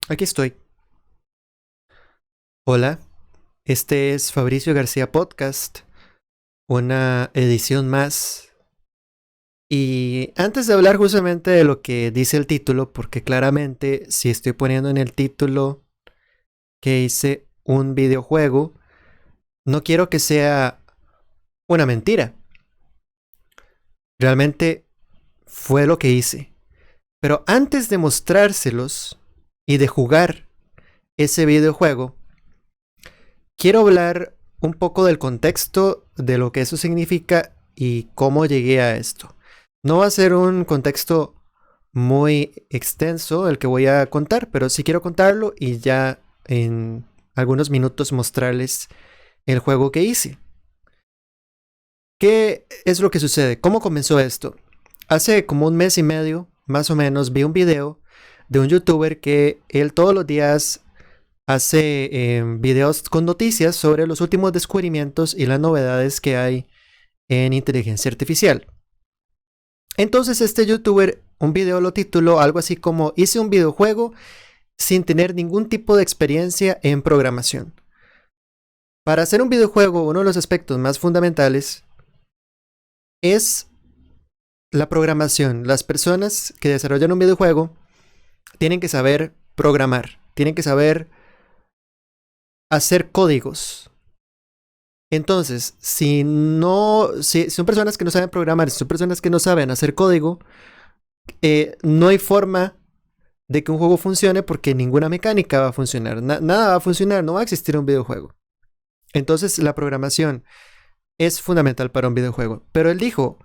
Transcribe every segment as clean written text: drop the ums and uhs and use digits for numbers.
Aquí estoy. Hola, este es Fabricio García Podcast, una edición más. Y antes de hablar justamente de lo que dice el título, porque claramente si estoy poniendo en el título que hice un videojuego, no quiero que sea una mentira. Realmente fue lo que hice. Pero antes de mostrárselos y de jugar ese videojuego, quiero hablar un poco del contexto de lo que eso significa y cómo llegué a esto. No va a ser un contexto muy extenso el que voy a contar, pero sí quiero contarlo y ya en algunos minutos mostrarles el juego que hice. ¿Qué es lo que sucede? ¿Cómo comenzó esto? Hace como un mes y medio, más o menos, vi un video de un youtuber que él todos los días hace videos con noticias sobre los últimos descubrimientos y las novedades que hay en inteligencia artificial. Entonces este youtuber, un video lo tituló algo así como hice un videojuego sin tener ningún tipo de experiencia en programación. Para hacer un videojuego, uno de los aspectos más fundamentales es la programación. Las personas que desarrollan un videojuego tienen que saber programar, tienen que saber hacer códigos. Entonces, si son personas que no saben programar, si son personas que no saben hacer código, no hay forma de que un juego funcione porque ninguna mecánica va a funcionar. Nada va a funcionar, no va a existir un videojuego. Entonces, la programación es fundamental para un videojuego. Pero él dijo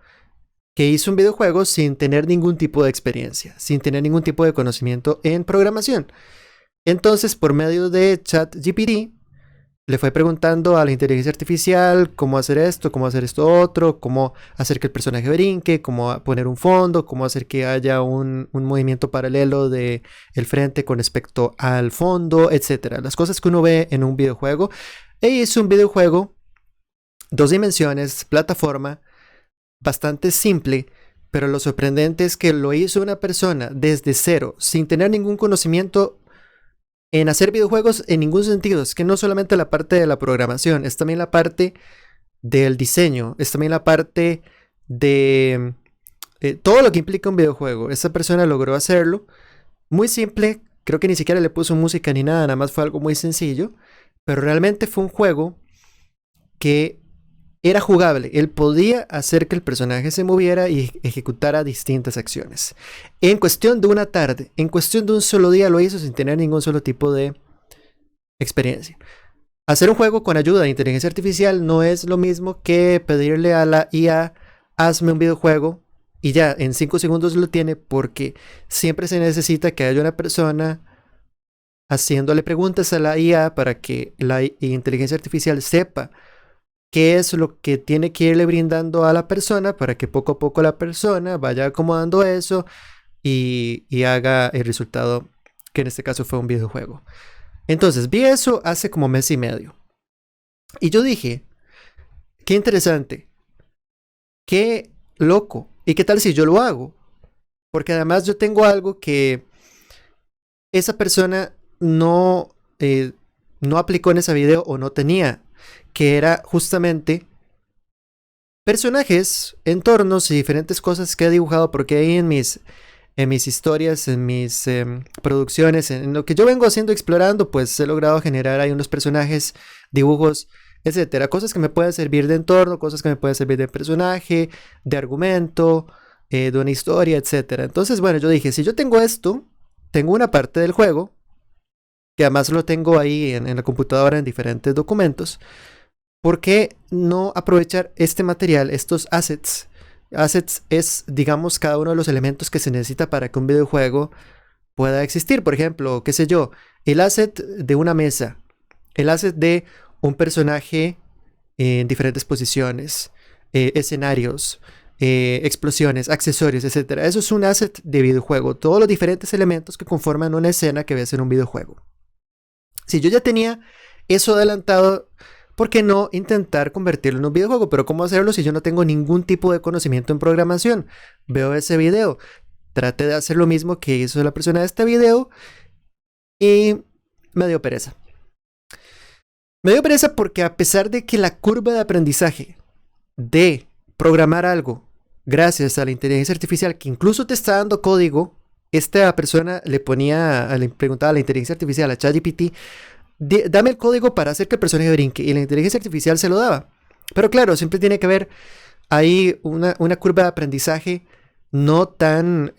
que hizo un videojuego sin tener ningún tipo de experiencia, sin tener ningún tipo de conocimiento en programación. Entonces, por medio de ChatGPT, le fue preguntando a la inteligencia artificial cómo hacer esto otro, cómo hacer que el personaje brinque, cómo poner un fondo, cómo hacer que haya un movimiento paralelo de el frente con respecto al fondo, etcétera. Las cosas que uno ve en un videojuego. E hizo un videojuego, dos dimensiones, plataforma, bastante simple, pero lo sorprendente es que lo hizo una persona desde cero, sin tener ningún conocimiento en hacer videojuegos en ningún sentido. Es que no solamente la parte de la programación, es también la parte del diseño, es también la parte de todo lo que implica un videojuego. Esa persona logró hacerlo muy simple, creo que ni siquiera le puso música ni nada, nada más fue algo muy sencillo, pero realmente fue un juego que era jugable. Él podía hacer que el personaje se moviera y ejecutara distintas acciones. En cuestión de una tarde, en cuestión de un solo día lo hizo sin tener ningún solo tipo de experiencia. Hacer un juego con ayuda de inteligencia artificial no es lo mismo que pedirle a la IA, hazme un videojuego y ya en 5 segundos lo tiene, porque siempre se necesita que haya una persona haciéndole preguntas a la IA para que la inteligencia artificial sepa qué es lo que tiene que irle brindando a la persona para que poco a poco la persona vaya acomodando eso y haga el resultado, que en este caso fue un videojuego. Entonces vi eso hace como mes y medio. Y yo dije, qué interesante, qué loco. ¿Y qué tal si yo lo hago? Porque además yo tengo algo que esa persona no aplicó en ese video o no tenía, que era justamente personajes, entornos y diferentes cosas que he dibujado, porque ahí en mis historias, en mis producciones, en lo que yo vengo haciendo, explorando, pues he logrado generar ahí unos personajes, dibujos, etcétera. Cosas que me pueden servir de entorno, cosas que me pueden servir de personaje, de argumento, de una historia, etcétera. Entonces, bueno, yo dije, si yo tengo esto, tengo una parte del juego, que además lo tengo ahí en la computadora en diferentes documentos. ¿Por qué no aprovechar este material, estos assets? Assets es, digamos, cada uno de los elementos que se necesita para que un videojuego pueda existir. Por ejemplo, qué sé yo, el asset de una mesa, el asset de un personaje en diferentes posiciones, escenarios, explosiones, accesorios, etcétera. Eso es un asset de videojuego. Todos los diferentes elementos que conforman una escena que ves en un videojuego. Si yo ya tenía eso adelantado, ¿por qué no intentar convertirlo en un videojuego? Pero ¿cómo hacerlo si yo no tengo ningún tipo de conocimiento en programación? Veo ese video, trate de hacer lo mismo que hizo la persona de este video y me dio pereza. Me dio pereza porque a pesar de que la curva de aprendizaje de programar algo gracias a la inteligencia artificial, que incluso te está dando código, esta persona le preguntaba a la inteligencia artificial, a ChatGPT, dame el código para hacer que el personaje brinque, y la inteligencia artificial se lo daba. Pero claro, siempre tiene que haber ahí una curva de aprendizaje no tan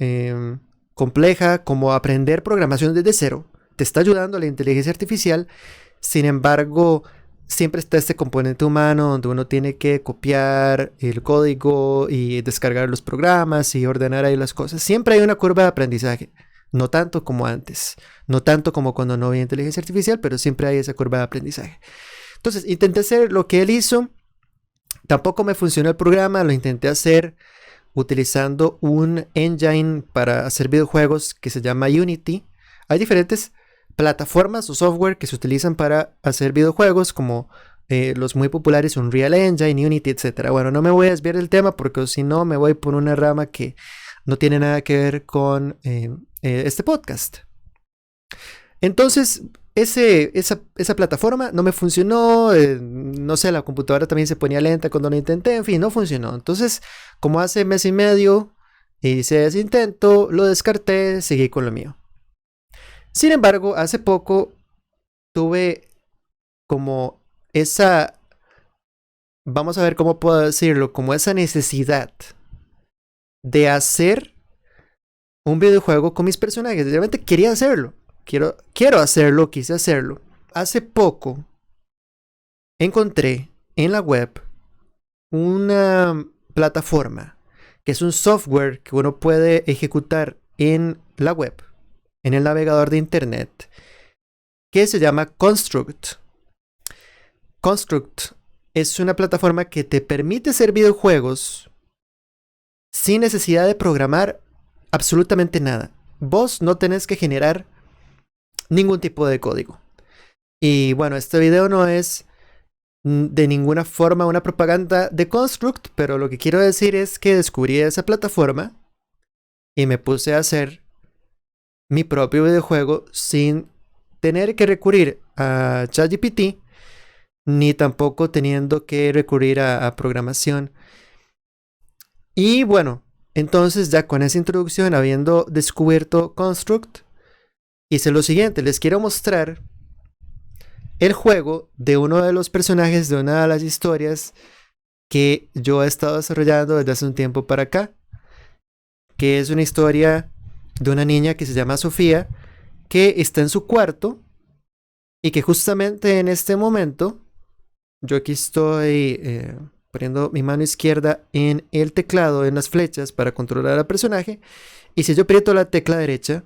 compleja como aprender programación desde cero. Te está ayudando la inteligencia artificial, sin embargo, siempre está este componente humano donde uno tiene que copiar el código y descargar los programas y ordenar ahí las cosas. Siempre hay una curva de aprendizaje, no tanto como antes, no tanto como cuando no había inteligencia artificial, pero siempre hay esa curva de aprendizaje. Entonces, intenté hacer lo que él hizo, tampoco me funcionó el programa, lo intenté hacer utilizando un engine para hacer videojuegos que se llama Unity. Hay diferentes plataformas o software que se utilizan para hacer videojuegos, como los muy populares Unreal Engine, Unity, etc. Bueno, no me voy a desviar del tema porque si no me voy por una rama que no tiene nada que ver con este podcast. Entonces, esa plataforma no me funcionó, no sé, la computadora también se ponía lenta cuando lo intenté, en fin, no funcionó. Entonces, como hace mes y medio hice ese intento, lo descarté, seguí con lo mío. Sin embargo, hace poco tuve como esa, vamos a ver cómo puedo decirlo, como esa necesidad de hacer un videojuego con mis personajes. Realmente quería hacerlo. Quiero hacerlo, quise hacerlo. Hace poco encontré en la web una plataforma que es un software que uno puede ejecutar en la web, en el navegador de internet, que se llama Construct. Construct es una plataforma que te permite hacer videojuegos sin necesidad de programar absolutamente nada. Vos no tenés que generar ningún tipo de código. Y bueno, este video no es de ninguna forma una propaganda de Construct, pero lo que quiero decir es que descubrí esa plataforma y me puse a hacer mi propio videojuego sin tener que recurrir a ChatGPT, ni tampoco teniendo que recurrir a programación. Y bueno, entonces ya con esa introducción, habiendo descubierto Construct, hice lo siguiente. Les quiero mostrar el juego de uno de los personajes de una de las historias que yo he estado desarrollando desde hace un tiempo para acá, que es una historia de una niña que se llama Sofía, que está en su cuarto y que justamente en este momento, yo aquí estoy poniendo mi mano izquierda en el teclado, en las flechas para controlar al personaje, y si yo aprieto la tecla derecha,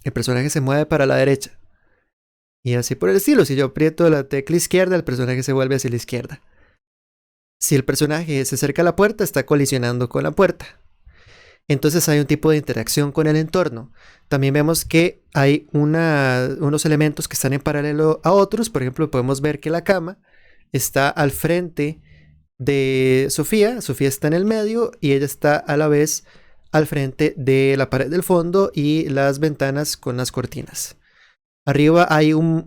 el personaje se mueve para la derecha. Y así por el estilo, si yo aprieto la tecla izquierda, el personaje se vuelve hacia la izquierda. Si el personaje se acerca a la puerta, está colisionando con la puerta. Entonces hay un tipo de interacción con el entorno. También vemos que hay unos elementos que están en paralelo a otros. Por ejemplo, podemos ver que la cama está al frente de Sofía. Sofía está en el medio y ella está a la vez al frente de la pared del fondo y las ventanas con las cortinas. Arriba hay un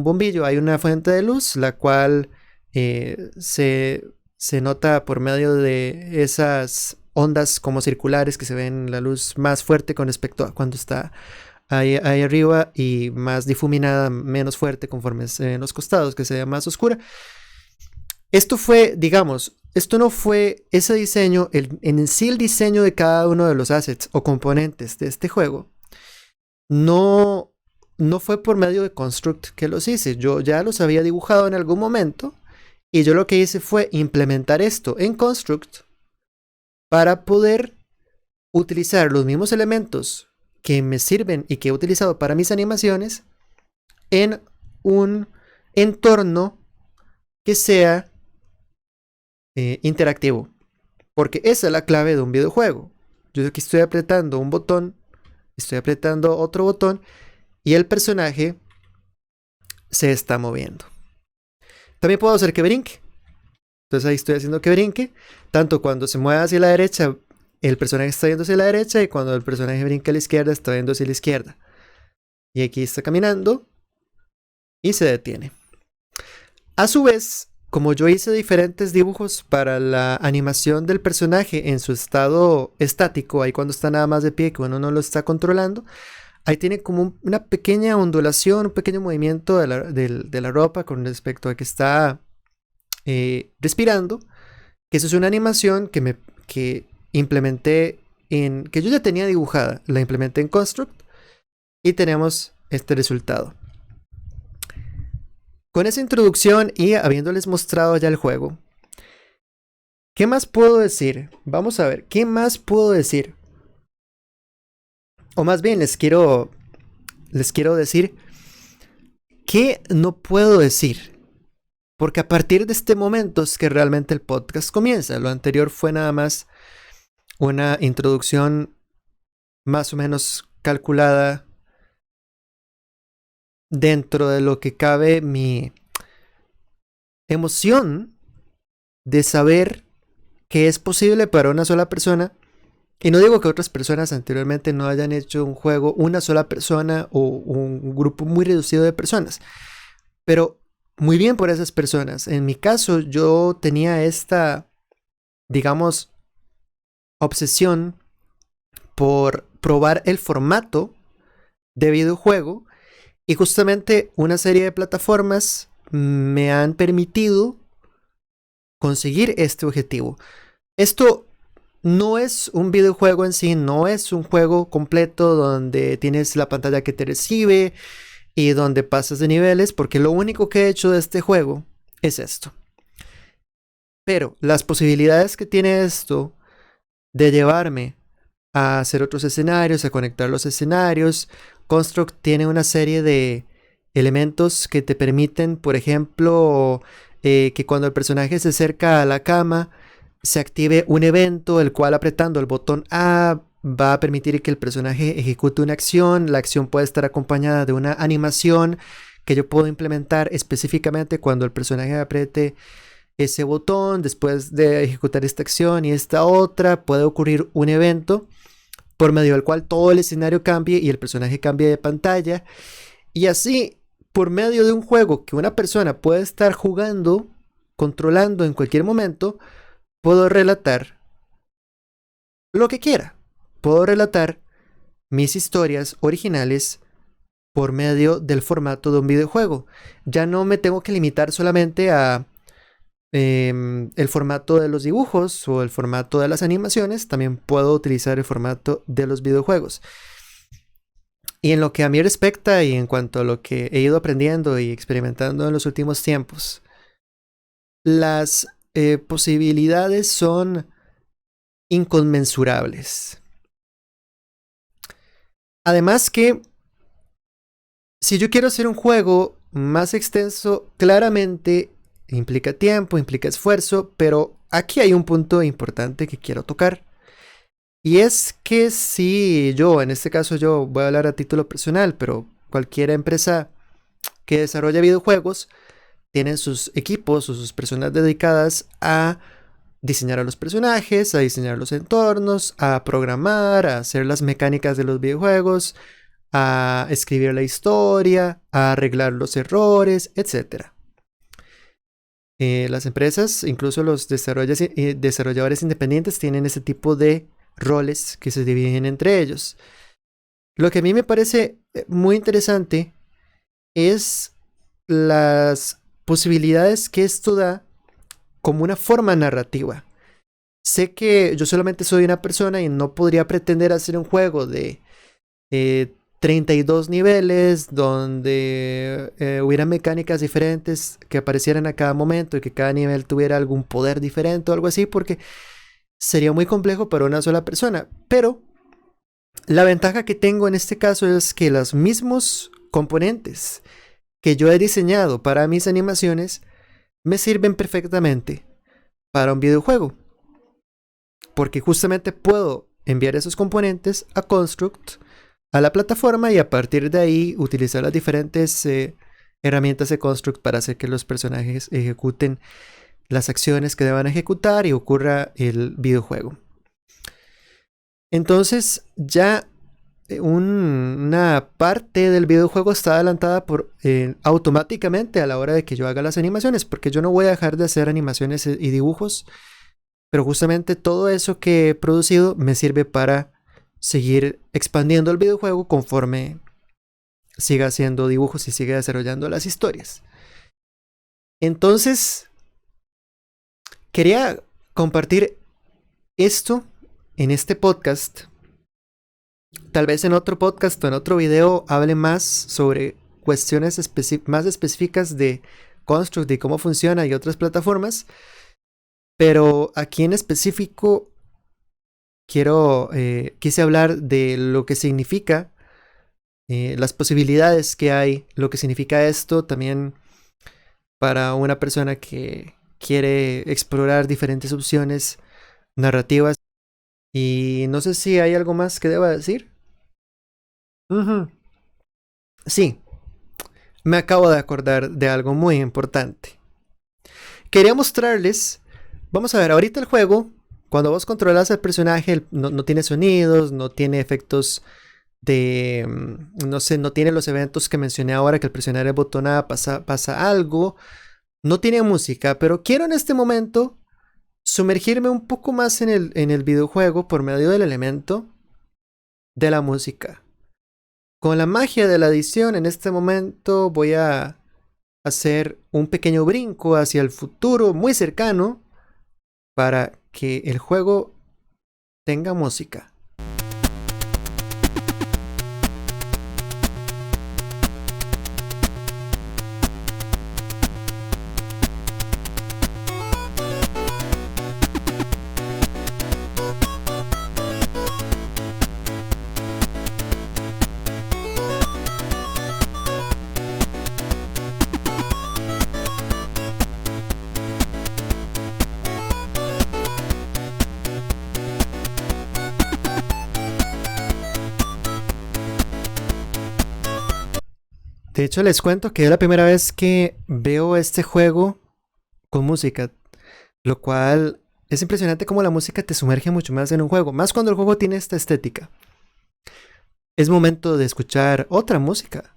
bombillo, hay una fuente de luz, la cual se nota por medio de esas ondas como circulares que se ven la luz más fuerte con respecto a cuando está ahí arriba y más difuminada, menos fuerte conforme se ven los costados, que se ve más oscura. Esto fue, digamos, esto no fue ese diseño, en sí el diseño de cada uno de los assets o componentes de este juego. No fue por medio de Construct que los hice. Yo ya los había dibujado en algún momento y yo lo que hice fue implementar esto en Construct para poder utilizar los mismos elementos que me sirven y que he utilizado para mis animaciones en un entorno que sea interactivo. Porque esa es la clave de un videojuego. Yo aquí estoy apretando un botón, estoy apretando otro botón y el personaje se está moviendo. También puedo hacer que brinque. Entonces ahí estoy haciendo que brinque. Tanto cuando se mueve hacia la derecha, el personaje está yendo hacia la derecha, y cuando el personaje brinca a la izquierda, está yendo hacia la izquierda. Y aquí está caminando y se detiene. A su vez, como yo hice diferentes dibujos para la animación del personaje en su estado estático, ahí cuando está nada más de pie, que uno no lo está controlando, ahí tiene como una pequeña ondulación, un pequeño movimiento de la ropa con respecto a que está respirando. Que eso es una animación que implementé que yo ya tenía dibujada, la implementé en Construct y tenemos este resultado. Con esa introducción y habiéndoles mostrado ya el juego, ¿qué más puedo decir? Vamos a ver, ¿qué más puedo decir? O más bien les quiero decir qué no puedo decir. Porque a partir de este momento es que realmente el podcast comienza. Lo anterior fue nada más una introducción más o menos calculada dentro de lo que cabe mi emoción de saber que es posible para una sola persona. Y no digo que otras personas anteriormente no hayan hecho un juego, una sola persona o un grupo muy reducido de personas. Pero muy bien por esas personas. En mi caso, yo tenía esta, digamos, obsesión por probar el formato de videojuego y justamente una serie de plataformas me han permitido conseguir este objetivo. Esto no es un videojuego en sí, no es un juego completo donde tienes la pantalla que te recibe y donde pasas de niveles, porque lo único que he hecho de este juego es esto. Pero las posibilidades que tiene esto de llevarme a hacer otros escenarios, a conectar los escenarios, Construct tiene una serie de elementos que te permiten, por ejemplo, que cuando el personaje se acerca a la cama, se active un evento, el cual apretando el botón A va a permitir que el personaje ejecute una acción. La acción puede estar acompañada de una animación que yo puedo implementar específicamente cuando el personaje apriete ese botón. Después de ejecutar esta acción y esta otra, puede ocurrir un evento por medio del cual todo el escenario cambie y el personaje cambie de pantalla. Y así, por medio de un juego que una persona puede estar jugando, controlando en cualquier momento, puedo relatar lo que quiera. Puedo relatar mis historias originales por medio del formato de un videojuego. Ya no me tengo que limitar solamente a el formato de los dibujos o el formato de las animaciones. También puedo utilizar el formato de los videojuegos. Y en lo que a mí respecta y en cuanto a lo que he ido aprendiendo y experimentando en los últimos tiempos, las posibilidades son inconmensurables. Además que si yo quiero hacer un juego más extenso, claramente implica tiempo, implica esfuerzo, pero aquí hay un punto importante que quiero tocar. Y es que si yo, en este caso yo voy a hablar a título personal, pero cualquier empresa que desarrolla videojuegos tiene sus equipos o sus personas dedicadas a diseñar a los personajes, a diseñar los entornos, a programar, a hacer las mecánicas de los videojuegos, a escribir la historia, a arreglar los errores, etc. Las empresas, incluso los desarrolladores independientes, tienen ese tipo de roles que se dividen entre ellos. Lo que a mí me parece muy interesante es las posibilidades que esto da como una forma narrativa. Sé que yo solamente soy una persona y no podría pretender hacer un juego de 32 niveles donde hubiera mecánicas diferentes que aparecieran a cada momento y que cada nivel tuviera algún poder diferente o algo así, porque sería muy complejo para una sola persona. Pero la ventaja que tengo en este caso es que los mismos componentes que yo he diseñado para mis animaciones me sirven perfectamente para un videojuego, porque justamente puedo enviar esos componentes a Construct, a la plataforma, y a partir de ahí utilizar las diferentes herramientas de Construct para hacer que los personajes ejecuten las acciones que deban ejecutar y ocurra el videojuego. Entonces ya una parte del videojuego está adelantada automáticamente a la hora de que yo haga las animaciones, porque yo no voy a dejar de hacer animaciones y dibujos, pero justamente todo eso que he producido me sirve para seguir expandiendo el videojuego conforme siga haciendo dibujos y siga desarrollando las historias. Entonces, quería compartir esto en este podcast. Tal vez en otro podcast o en otro video hable más sobre cuestiones más específicas de Construct y cómo funciona y otras plataformas. Pero aquí en específico quise hablar de lo que significa, las posibilidades que hay, lo que significa esto también para una persona que quiere explorar diferentes opciones narrativas. Y no sé si hay algo más que deba decir. Ujú. Sí, me acabo de acordar de algo muy importante. Quería mostrarles, vamos a ver, ahorita el juego, cuando vos controlas al personaje, no tiene sonidos, no tiene efectos no sé, no tiene los eventos que mencioné ahora, que al presionar el botón A pasa algo, no tiene música, pero quiero en este momento sumergirme un poco más en el videojuego por medio del elemento de la música. Con la magia de la edición, en este momento voy a hacer un pequeño brinco hacia el futuro muy cercano para que el juego tenga música. De hecho, les cuento que es la primera vez que veo este juego con música, lo cual es impresionante cómo la música te sumerge mucho más en un juego, más cuando el juego tiene esta estética. Es momento de escuchar otra música.